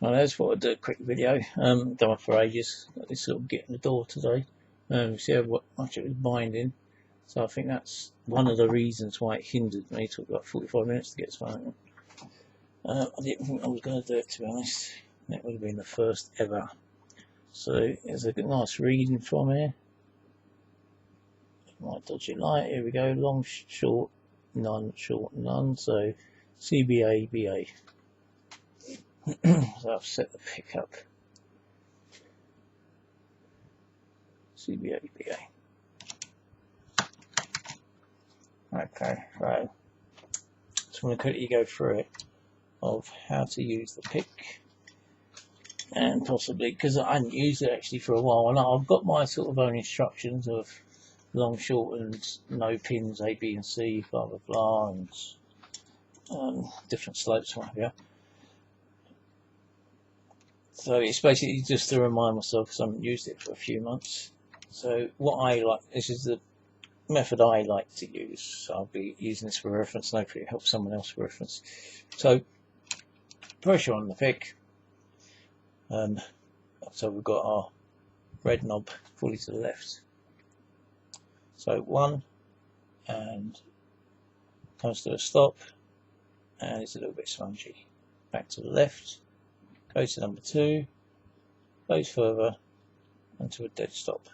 Well, I just thought I'd do a quick video. Done it for ages. Got this little git in the door today. See how much it was binding. So I think that's one of the reasons why it hindered me. It took about 45 minutes to get this one. I didn't think I was going to do it, to be honest. That would have been the first ever. So there's a nice reading from here. Might dodge it light. Here we go. Long, short, none, short, none. So CBA, BA. So I've set the pick up. CBA, BA. Okay, so just want to quickly go through it of how to use the pick, and possibly because I hadn't used it actually for a while, and I've got my sort of own instructions of long, short, and no pins A, B, and C, blah blah blah, and different slopes, what have you. So it's basically just to remind myself, because I haven't used it for a few months. So what I like, this is the method I like to use, so I'll be using this for reference, and hopefully it helps someone else for reference. So pressure on the pick, so we've got our red knob fully to the left, so 1, and comes to a stop, and it's a little bit spongy. Back to the left, goes to number 2, goes further, and to a dead stop.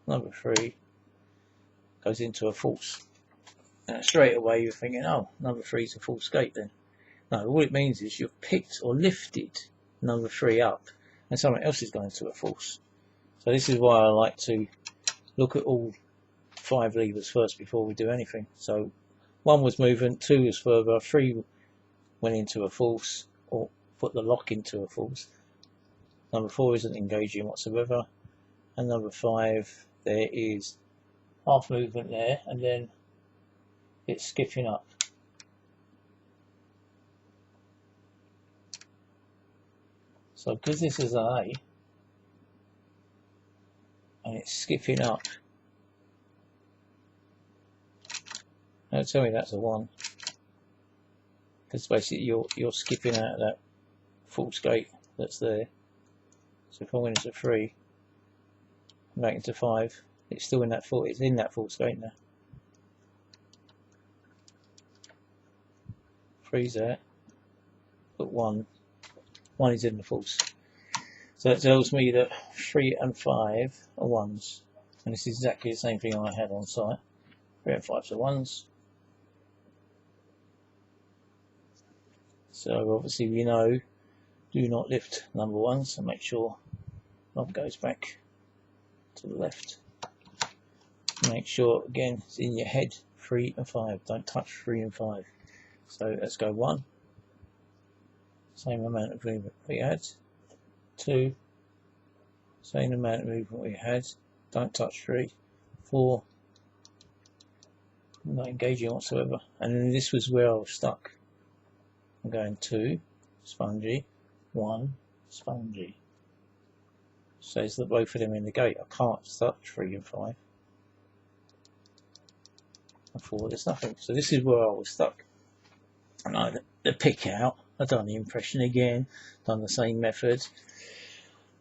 Number 3 goes into a false. Now straight away you're thinking, oh, number 3 is a false gate then. No, all it means is you've picked or lifted number 3 up and something else is going to a false. So this is why I like to look at all 5 levers first before we do anything. So 1 was movement, 2 was further, 3 went into a false, or put the lock into a false. Number 4 isn't engaging whatsoever, and number 5, there is half movement there, and then it's skipping up. So because this is an A, and it's skipping up, don't tell me that's a 1, because basically you're skipping out of that false gate that's there. So if I went into 3, back into 5, it's still in that it's in that false gate now. 3's there, but 1 is in the false. So that tells me that 3 and 5 are 1s, and this is exactly the same thing I had on site. 3 and 5's are 1s. So obviously we know, do not lift number 1, so make sure knob goes back to the left. Make sure again it's in your head, 3 and 5, don't touch 3 and 5. So let's go 1, same amount of movement we had. 2, same amount of movement we had, don't touch 3. 4, not engaging whatsoever, and then this was where I was stuck. I'm going 2, spongy, 1, spongy. Says that both of them in the gate. I can't touch 3 and 5. And 4, there's nothing. So this is where I was stuck. And I had the pick out. I've done the impression again. Done the same method.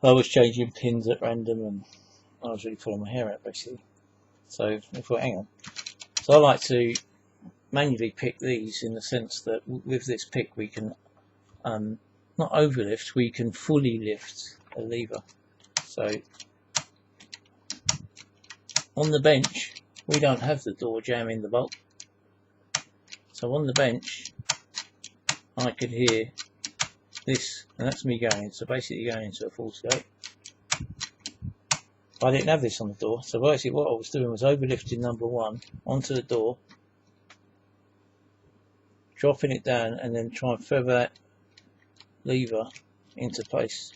I was changing pins at random, and I was really pulling my hair out basically. So I thought, hang on. So I like to manually pick these in the sense that with this pick we can not overlift, we can fully lift a lever. So on the bench we don't have the door jamming the bolt, so on the bench I could hear this, and that's me going, so basically going into a false gate. I didn't have this on the door, so basically what I was doing was overlifting number 1 onto the door, dropping it down, and then try and feather that lever into place.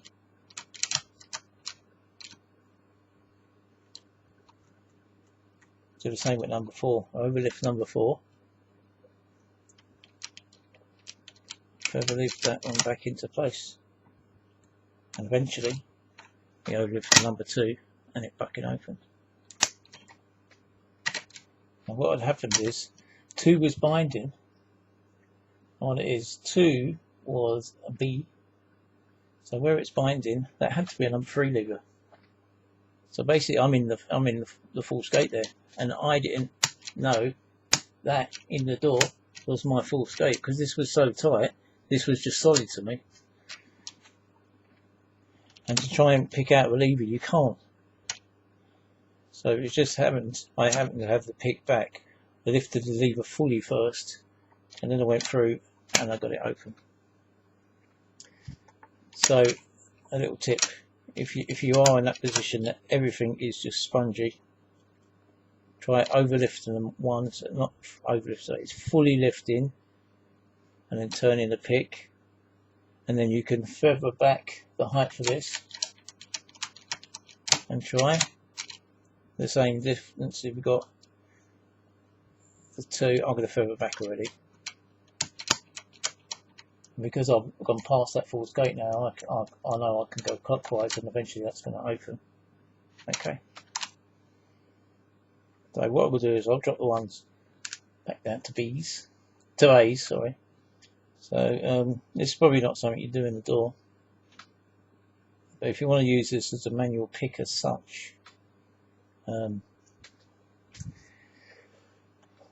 Do the same with number 4. Overlift number 4, feather lift that one back into place, and eventually we overlift number 2 and it fucking opened. And what had happened is 2 was binding. What it is, 2 was a B. So where it's binding, that had to be a number 3 lever. So basically, I'm in the false gate there, and I didn't know that in the door was my false gate because this was so tight. This was just solid to me. And to try and pick out a lever, you can't. So it just happened. I happened to have the pick back. I lifted the lever fully first, and then I went through and I got it open. So a little tip: if you are in that position that everything is just spongy, try overlifting them once, not overlift, so it's fully lifting, and then turning the pick, and then you can feather back the height for this, and try the same distance. If you've got the two, I'm going to feather back already. Because I've gone past that false gate now, I know I can go clockwise and eventually that's going to open. Okay. So what we'll do is I'll drop the ones back down to B's, to A's, sorry. So this is probably not something you do in the door. But if you want to use this as a manual pick as such,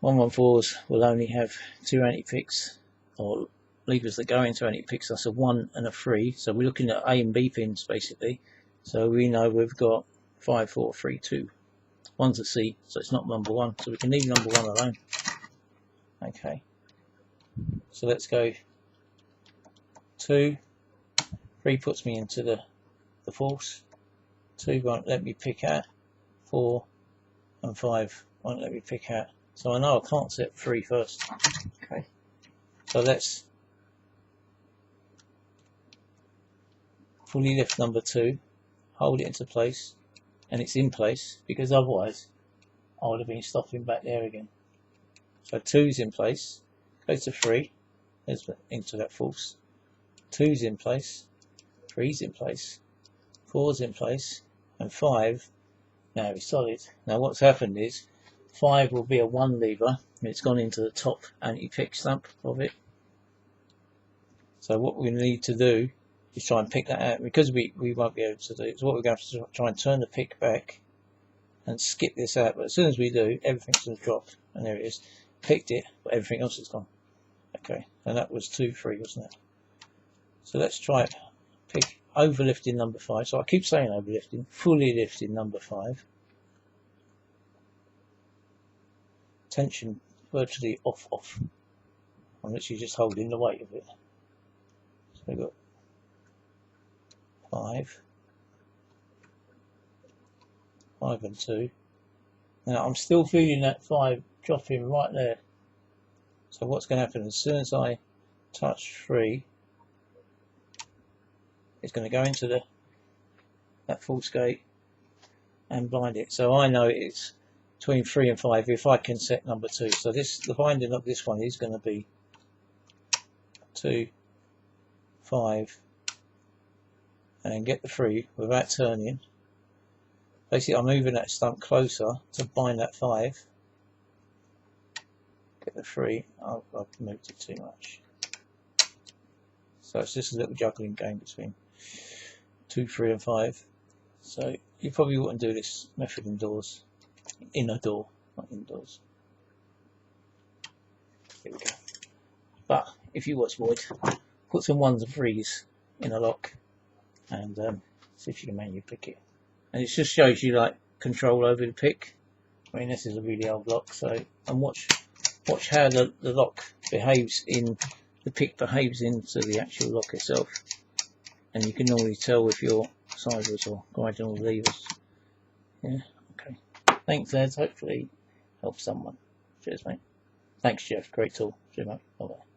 114s will only have 2 anti-picks, or levers that go into anti-picks. That's a 1 and a 3. So we're looking at A and B pins basically. So we know we've got 5, 4, 3, 2. One's a C, so it's not number 1. So we can leave number 1 alone. Okay. So let's go 2. 3 puts me into the false. 2 won't let me pick out. 4 and 5 won't let me pick out. So I know I can't set 3 first. Okay. So let's fully lift number 2, hold it into place, and it's in place because otherwise I would have been stopping back there again. So 2's in place, goes to 3, there's into that false. 2's in place, 3's in place, 4's in place, and 5 now is solid. Now what's happened is 5 will be a 1 lever, and it's gone into the top anti-pick stump of it. So what we need to do is try and pick that out, because we won't be able to do it. So what we're going to have to try and turn the pick back and skip this out. But as soon as we do, everything's going to drop, and there it is. Picked it, but everything else is gone. Okay, and that was 2, 3, wasn't it? So let's try it. Pick overlifting number 5. So I keep saying overlifting, fully lifting number 5. Tension virtually off. I'm literally just holding the weight of it. So we've got 5 and 2. Now I'm still feeling that 5 dropping right there. So what's going to happen as soon as I touch 3, it's going to go into that false gate and blind it. So I know it's between 3 and 5 if I can set number 2. So the binding of this one is going to be 2, 5, and then get the 3 without turning. Basically I'm moving that stump closer to bind that 5. Get the 3. I've moved it too much. So it's just a little juggling game between 2, 3 and 5. So you probably wouldn't do this method indoors. In a door, not indoors. Here we go. But if you was would, put some 1s and 3s in a lock and see if you can manually pick it. And it just shows you like control over the pick. I mean, this is a really old lock, so and watch how the lock behaves in the pick behaves into the actual lock itself, and you can normally tell if you're sideways or guiding all the levers. Yeah, okay. Thanks, lads. Hopefully help someone. Cheers, mate. Thanks, Jeff. Great tool. Cheers, mate. Bye bye.